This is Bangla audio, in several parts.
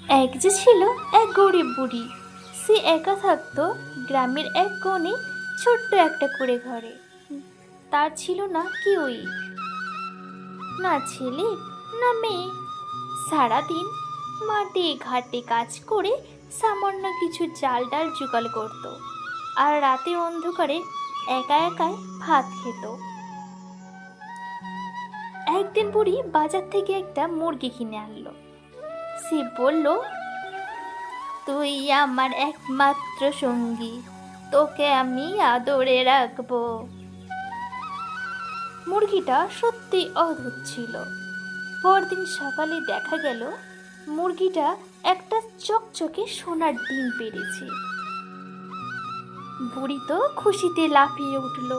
এক যে ছিল এক গরিব বুড়ি। সে একা থাকতো গ্রামের এক কোণে, ছোট্ট একটা কুড়ে ঘরে। তার ছিল না কেউই, না ছেলে না মেয়ে। সারাদিন মাঠে ঘাটে কাজ করে সামান্য কিছু চাল ডাল জোগাড় করত, আর রাতে অন্ধকারে একা একাই ভাত খেত। একদিন বুড়ি বাজার থেকে একটা মুরগি কিনে আনলো। সে বলল, তুই আমার একমাত্র সঙ্গী, তোকে আমি আদরে রাখবো। মুরগিটা সত্যি অদ্ভুত ছিল। পরদিন সকালে দেখা গেল মুরগিটা একটা চকচকে সোনার ডিম পেড়েছে। বুড়ি তো খুশিতে লাফিয়ে উঠল।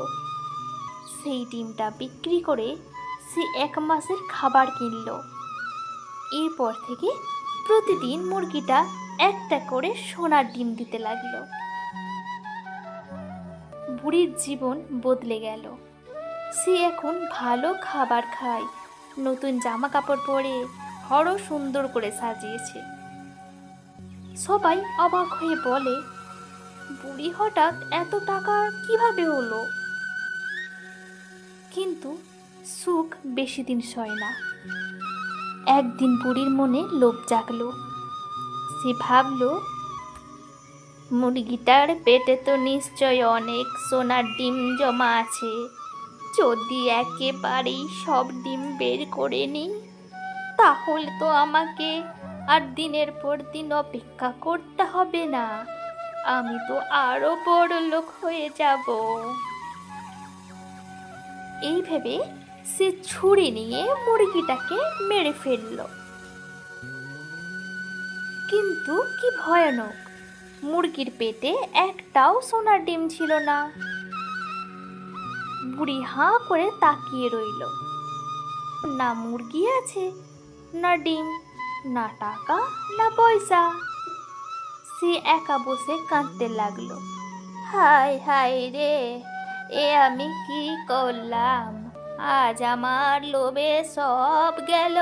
সেই ডিমটা বিক্রি করে সে 1 মাসের খাবার কিনল। এরপর থেকে প্রতিদিন মুরগিটা একটা করে সোনার ডিম দিতে লাগলো। বুড়ির জীবন বদলে গেল। সে এখন ভালো খাবার খায়, নতুন জামা কাপড় পরে ঘরও সুন্দর করে সাজিয়েছে। সবাই অবাক হয়ে বলে, বুড়ি হঠাৎ এত টাকা কিভাবে হলো? কিন্তু সুখ বেশি দিন সয় না। একদিন বুড়ির মনে লোভ জাগলো। সে ভাবলো, মুরগিটার পেটে তো নিশ্চয় অনেক সোনার ডিম জমা আছে। যদি একেবারেই সব ডিম বের করে নিই, তাহলে তো আমাকে আর দিনের পর দিন অপেক্ষা করতে হবে না। আমি তো আরো বড় লোক হয়ে যাব। এই ভেবে সে ছুরি নিয়ে মুরগিটাকে মেরে ফেলল। কিন্তু কি ভয়ানক! মুরগির পেটে একটাও সোনার ডিম ছিল না। বুড়ি হাঁ করে তাকিয়ে রইল। না মুরগি আছে, না ডিম, না টাকা, না পয়সা। সে একা বসে কাঁদতে লাগলো। হায় হায় রে, এ আমি কি করলাম? আজ আমার লোভে সব গেল।